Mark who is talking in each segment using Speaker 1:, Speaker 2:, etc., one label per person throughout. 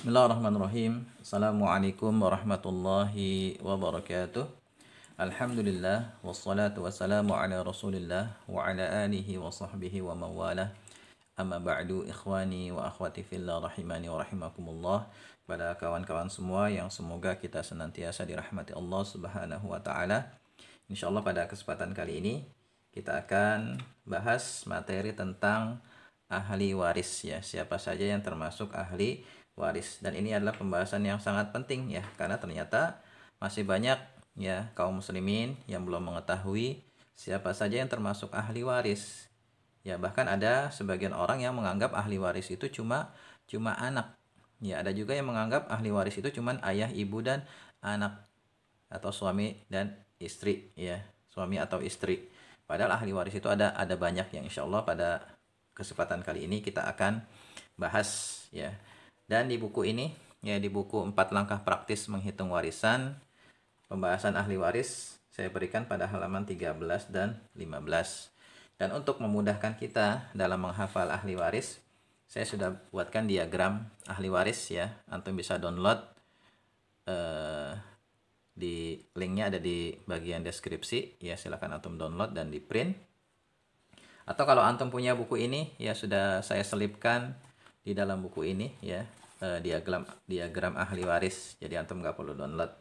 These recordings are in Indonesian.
Speaker 1: Bismillahirrahmanirrahim. Assalamualaikum warahmatullahi wabarakatuh. Alhamdulillah wassalatu wassalamu ala Rasulillah wa ala alihi wa sahbihi wa mawalah. Amma ba'du, ikhwani wa akhwati fillah rahimani wa rahimakumullah. Pada kawan-kawan semua yang semoga kita senantiasa dirahmati Allah Subhanahu wa taala. Insyaallah pada kesempatan kali ini kita akan bahas materi tentang ahli waris ya. Siapa saja yang termasuk ahli waris, dan ini adalah pembahasan yang sangat penting ya, karena ternyata masih banyak ya kaum muslimin yang belum mengetahui siapa saja yang termasuk ahli waris ya. Bahkan ada sebagian orang yang menganggap ahli waris itu cuma anak ya. Ada juga yang menganggap ahli waris itu cuma ayah, ibu, dan anak, atau suami dan istri ya, suami atau istri. Padahal ahli waris itu ada banyak, yang insya Allah pada kesempatan kali ini kita akan bahas ya. Dan di buku ini ya, di buku 4 langkah praktis menghitung warisan, pembahasan ahli waris saya berikan pada halaman 13 dan 15. Dan untuk memudahkan kita dalam menghafal ahli waris, saya sudah buatkan diagram ahli waris ya. Antum bisa download, di linknya ada di bagian deskripsi ya, silakan antum download dan di print. Atau kalau antum punya buku ini ya, sudah saya selipkan di dalam buku ini ya, diagram ahli waris, jadi antum nggak perlu download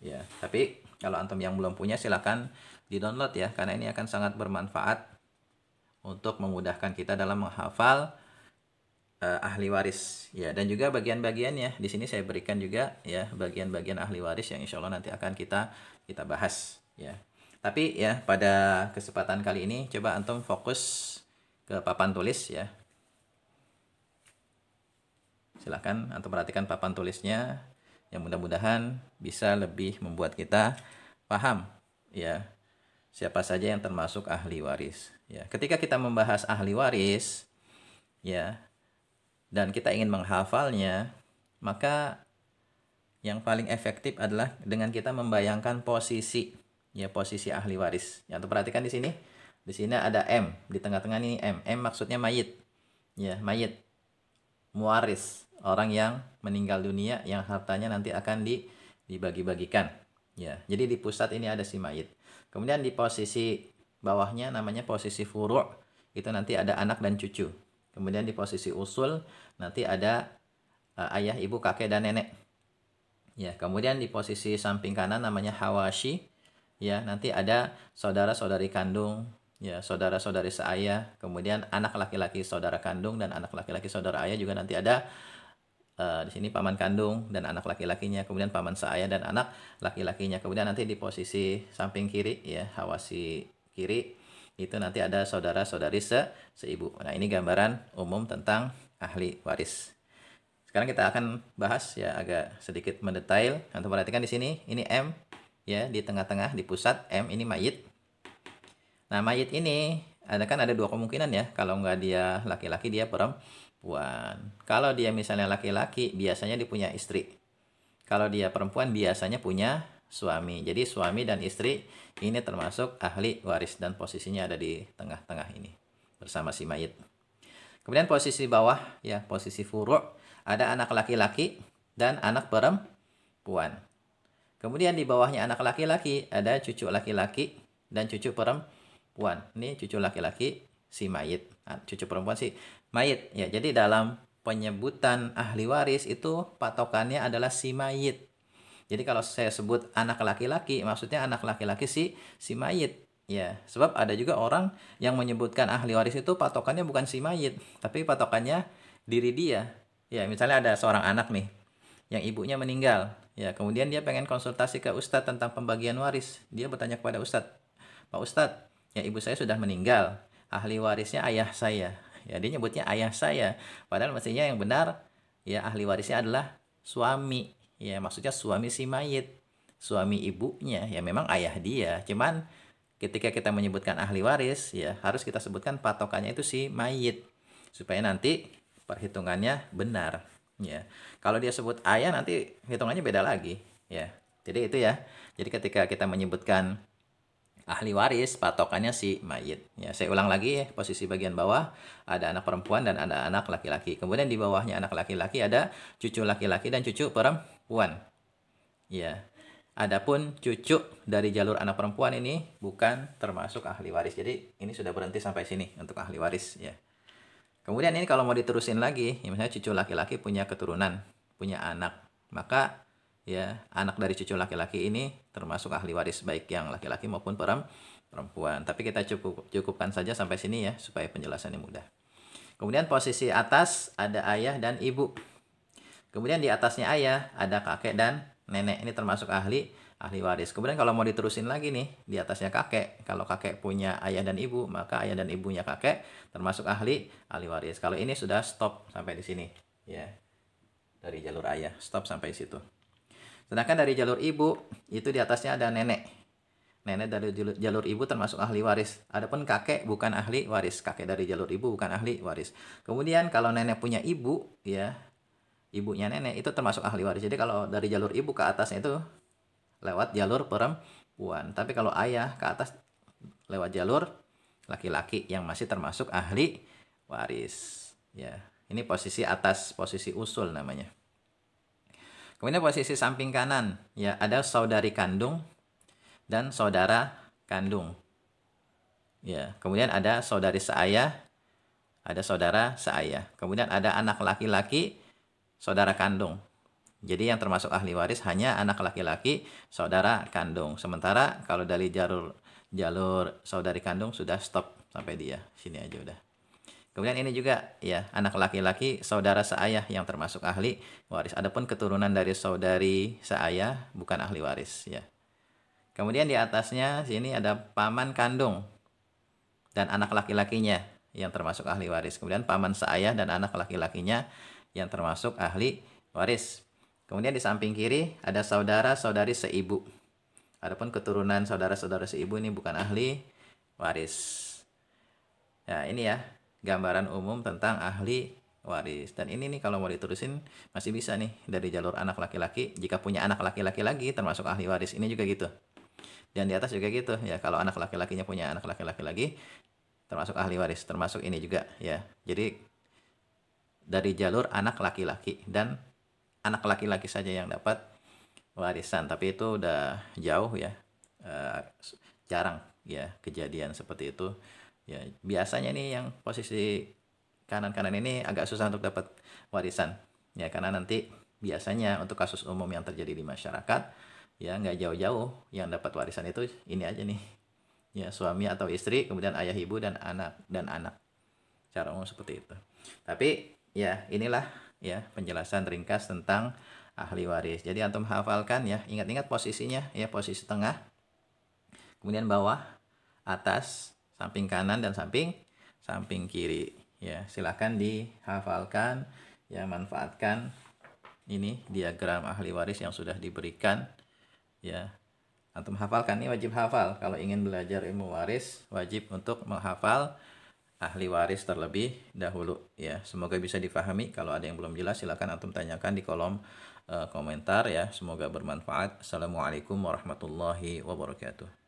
Speaker 1: ya. Tapi kalau antum yang belum punya silakan di download ya, karena ini akan sangat bermanfaat untuk memudahkan kita dalam menghafal ahli waris ya. Dan juga bagian-bagiannya di sini saya berikan juga ya, bagian-bagian ahli waris yang insya Allah nanti akan kita bahas ya. Tapi ya, pada kesempatan kali ini coba antum fokus ke papan tulis ya. Silakan antum perhatikan papan tulisnya, yang mudah-mudahan bisa lebih membuat kita paham ya siapa saja yang termasuk ahli waris ya. Ketika kita membahas ahli waris ya, dan kita ingin menghafalnya, maka yang paling efektif adalah dengan kita membayangkan posisi ya, posisi ahli waris. Yang antum perhatikan di sini. Di sini ada M, di tengah-tengah ini M. M maksudnya mayit. Ya, mayit. Muwaris, orang yang meninggal dunia yang hartanya nanti akan dibagi-bagikan. Ya, jadi di pusat ini ada si mayit. Kemudian di posisi bawahnya namanya posisi furu', itu nanti ada anak dan cucu. Kemudian di posisi usul nanti ada ayah, ibu, kakek, dan nenek. Ya, kemudian di posisi samping kanan namanya hawashi. Ya, nanti ada saudara-saudari kandung, ya, saudara-saudari seayah, kemudian anak laki-laki saudara kandung dan anak laki-laki saudara ayah, juga nanti ada di sini paman kandung dan anak laki-lakinya, kemudian paman seayah dan anak laki-lakinya. Kemudian nanti di posisi samping kiri ya, hawashi kiri, itu nanti ada saudara-saudari seibu. Nah, ini gambaran umum tentang ahli waris. Sekarang kita akan bahas ya, agak sedikit mendetail. Antum perhatikan di sini, ini M ya, di tengah-tengah di pusat M ini mayit. Nah, mayit ini ada dua kemungkinan ya. Kalau nggak dia laki-laki, dia perempuan. Kalau dia misalnya laki-laki, biasanya dia punya istri. Kalau dia perempuan, biasanya punya suami. Jadi suami dan istri ini termasuk ahli waris, dan posisinya ada di tengah-tengah ini bersama si mayit. Kemudian posisi bawah ya, posisi furu', ada anak laki-laki dan anak perempuan. Kemudian di bawahnya anak laki-laki ada cucu laki-laki dan cucu perempuan. Ini cucu laki-laki si mayit, cucu perempuan si mayit ya. Jadi dalam penyebutan ahli waris itu patokannya adalah si mayit. Jadi kalau saya sebut anak laki-laki, maksudnya anak laki-laki si mayit ya. Sebab ada juga orang yang menyebutkan ahli waris itu patokannya bukan si mayit, tapi patokannya diri dia. Ya, misalnya ada seorang anak nih yang ibunya meninggal ya, kemudian dia pengen konsultasi ke ustadz tentang pembagian waris. Dia bertanya kepada ustadz, "Pak Ustadz, ya ibu saya sudah meninggal, ahli warisnya ayah saya." Ya, dia nyebutnya ayah saya, padahal mestinya yang benar ya, ahli warisnya adalah suami ya, maksudnya suami si mayit, suami ibunya ya, memang ayah dia. Cuman ketika kita menyebutkan ahli waris ya, harus kita sebutkan patokannya itu si mayit, supaya nanti perhitungannya benar ya. Kalau dia sebut ayah, nanti hitungannya beda lagi ya. Jadi itu ya. Jadi ketika kita menyebutkan ahli waris patokannya si mayit. Ya, saya ulang lagi ya, posisi bagian bawah ada anak perempuan dan ada anak laki-laki. Kemudian di bawahnya anak laki-laki ada cucu laki-laki dan cucu perempuan. Ya. Adapun cucu dari jalur anak perempuan ini bukan termasuk ahli waris. Jadi ini sudah berhenti sampai sini untuk ahli waris ya. Kemudian ini kalau mau diterusin lagi, ya misalnya cucu laki-laki punya keturunan, punya anak, maka ya anak dari cucu laki-laki ini termasuk ahli waris baik yang laki-laki maupun perempuan. Tapi kita cukupkan saja sampai sini ya supaya penjelasannya mudah. Kemudian posisi atas ada ayah dan ibu. Kemudian di atasnya ayah ada kakek dan nenek. Ini termasuk ahli waris. Kemudian kalau mau diterusin lagi nih, di atasnya kakek. Kalau kakek punya ayah dan ibu, maka ayah dan ibunya kakek termasuk ahli waris. Kalau ini sudah stop sampai di sini ya. Dari jalur ayah stop sampai situ. Sedangkan dari jalur ibu itu di atasnya ada nenek. Nenek dari jalur ibu termasuk ahli waris. Adapun kakek bukan ahli waris. Kakek dari jalur ibu bukan ahli waris. Kemudian kalau nenek punya ibu ya, ibunya nenek itu termasuk ahli waris. Jadi kalau dari jalur ibu ke atasnya itu lewat jalur perempuan. Tapi kalau ayah ke atas lewat jalur laki-laki yang masih termasuk ahli waris. Ya, ini posisi atas, posisi usul namanya. Kemudian posisi samping kanan, ya ada saudari kandung dan saudara kandung. Ya, kemudian ada saudari seayah, ada saudara seayah. Kemudian ada anak laki-laki, saudara kandung. Jadi yang termasuk ahli waris hanya anak laki-laki, saudara kandung. Sementara kalau dari jalur saudari kandung sudah stop sampai dia. Sini aja udah. Kemudian ini juga ya anak laki-laki saudara seayah yang termasuk ahli waris. Adapun keturunan dari saudari seayah bukan ahli waris ya. Kemudian di atasnya sini ada paman kandung dan anak laki-lakinya yang termasuk ahli waris. Kemudian paman seayah dan anak laki-lakinya yang termasuk ahli waris. Kemudian di samping kiri ada saudara-saudari seibu. Adapun keturunan saudara-saudara seibu ini bukan ahli waris. Nah, ini ya gambaran umum tentang ahli waris. Dan ini nih kalau mau diterusin masih bisa nih dari jalur anak laki-laki. Jika punya anak laki-laki lagi termasuk ahli waris. Ini juga gitu. Dan di atas juga gitu ya. Kalau anak laki-lakinya punya anak laki-laki lagi termasuk ahli waris. Termasuk ini juga ya. Jadi dari jalur anak laki-laki dan anak laki-laki saja yang dapat warisan. Tapi itu udah jauh ya. Jarang ya kejadian seperti itu. Ya, biasanya nih yang posisi kanan-kanan ini agak susah untuk dapat warisan. Ya, karena nanti biasanya untuk kasus umum yang terjadi di masyarakat, ya nggak jauh-jauh yang dapat warisan itu ini aja nih. Ya, suami atau istri, kemudian ayah ibu dan anak. Cara umum seperti itu. Tapi ya inilah ya penjelasan ringkas tentang ahli waris. Jadi antum hafalkan ya, ingat-ingat posisinya ya, posisi tengah. Kemudian bawah, atas, samping kanan dan samping kiri ya. Silakan dihafalkan ya, manfaatkan ini diagram ahli waris yang sudah diberikan ya. Antum hafalkan, ini wajib hafal. Kalau ingin belajar ilmu waris wajib untuk menghafal ahli waris terlebih dahulu ya. Semoga bisa difahami. Kalau ada yang belum jelas silakan antum tanyakan di kolom komentar ya. Semoga bermanfaat. Assalamualaikum warahmatullahi wabarakatuh.